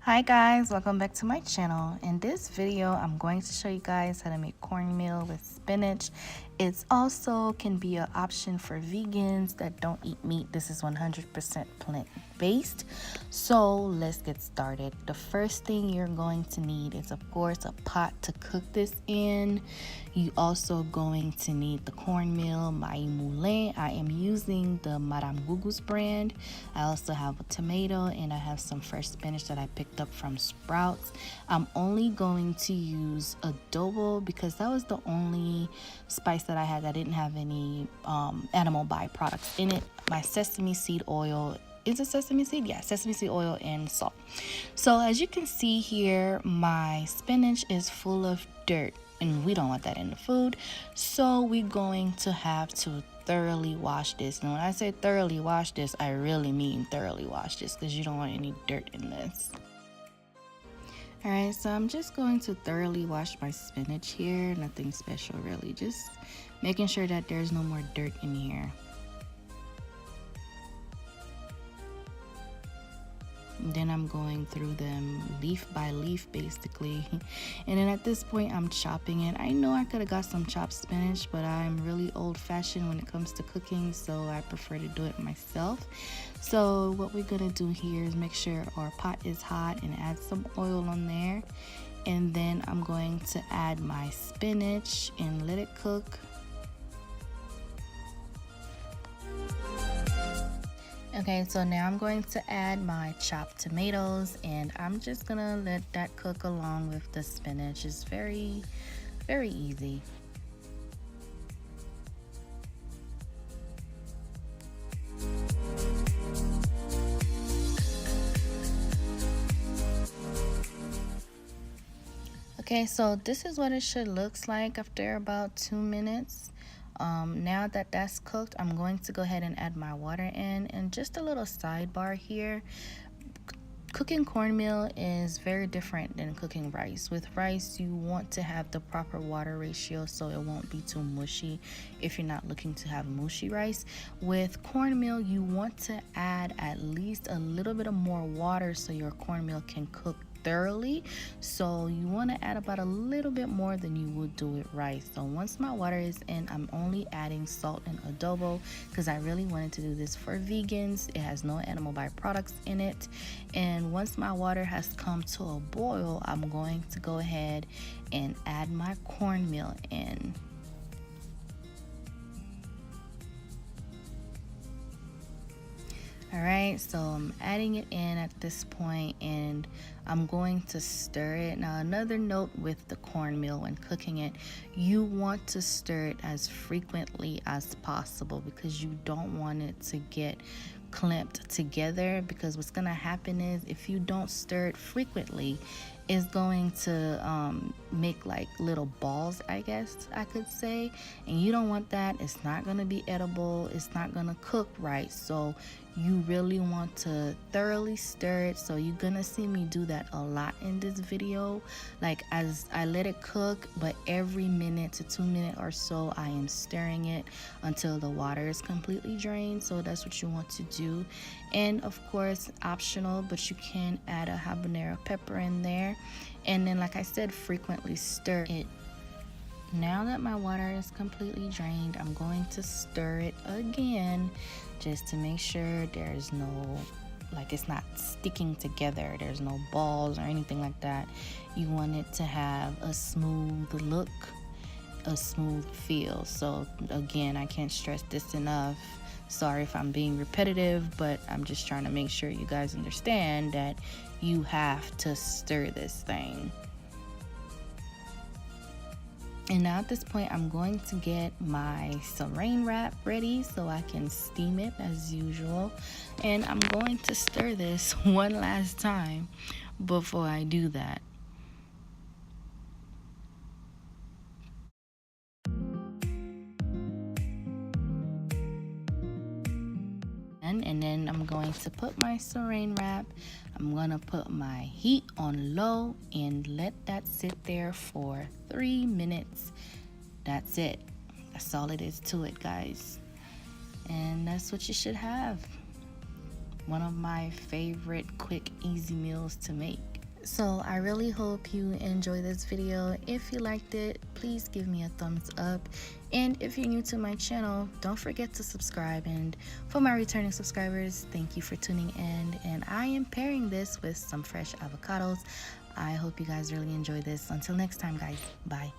Hi guys, welcome back to my channel. In this video, I'm going to show you guys how to make cornmeal with spinach. It also can be an option for vegans that don't eat meat. This is 100% plant-based. So let's get started. The first thing you're going to need is, of course, a pot to cook this in. You also going to need the cornmeal, Mayi Moulin. I am using the Madame Gugu's brand. I also have a tomato and I have some fresh spinach that I picked up from Sprouts. I'm only going to use adobo because that was the only spice that I had that didn't have any animal byproducts in it. My sesame seed oil, is it sesame seed? Yeah, sesame seed oil and salt. So as you can see here, my spinach is full of dirt and we don't want that in the food. So we're going to have to thoroughly wash this. And when I say thoroughly wash this, I really mean thoroughly wash this because you don't want any dirt in this. Alright, so I'm just going to thoroughly wash my spinach here. Nothing special really, just making sure that there's no more dirt in here. Then I'm going through them leaf by leaf basically, and then at this point I'm chopping it. I know I could have got some chopped spinach, but I'm really old-fashioned when it comes to cooking, so I prefer to do it myself. So what we're gonna do here is make sure our pot is hot and add some oil on there, and then I'm going to add my spinach and let it cook. Okay, so now I'm going to add my chopped tomatoes and I'm just gonna let that cook along with the spinach. It's very easy. Okay, so this is what it should look like after about 2 minutes. Now that that's cooked, I'm going to go ahead and add my water in. And just a little sidebar here, cooking cornmeal is very different than cooking rice. With rice, you want to have the proper water ratio so it won't be too mushy if you're not looking to have mushy rice. With cornmeal, you want to add at least a little bit of more water so your cornmeal can cook thoroughly. So you want to add about a little bit more than you would do with rice. So once my water is in, I'm only adding salt and adobo because I really wanted to do this for vegans. It has no animal byproducts in it. And once my water has come to a boil, I'm going to go ahead and add my cornmeal in. Alright, so I'm adding it in at this point and I'm going to stir it. Now another note with the cornmeal when cooking it, you want to stir it as frequently as possible because you don't want it to get clamped together, because what's going to happen is if you don't stir it frequently, it's going to make like little balls, I guess I could say, and you don't want that. It's not going to be edible. It's not going to cook right. So you really want to thoroughly stir it. So you're gonna see me do that a lot in this video, like as I let it cook, but every minute to 2 minutes or so I am stirring it until the water is completely drained. So that's what you want to do. And of course, optional, but you can add a habanero pepper in there, and then like I said, frequently stir it. Now that my water is completely drained, I'm going to stir it again just to make sure there's no, like, it's not sticking together, there's no balls or anything like that. You want it to have a smooth look, a smooth feel. So again, I can't stress this enough. Sorry if I'm being repetitive, but I'm just trying to make sure you guys understand that you have to stir this thing. And now at this point, I'm going to get my saran wrap ready so I can steam it as usual. And I'm going to stir this one last time before I do that. And then I'm going to put my saran wrap. I'm gonna put my heat on low and let that sit there for 3 minutes. That's it. That's all it is to it, guys. And that's what you should have. One of my favorite quick, easy meals to make. So I really hope you enjoy this video. If you liked it, please give me a thumbs up. And if you're new to my channel, don't forget to subscribe. And for my returning subscribers, thank you for tuning in. And I am pairing this with some fresh avocados. I hope you guys really enjoy this. Until next time, guys. Bye.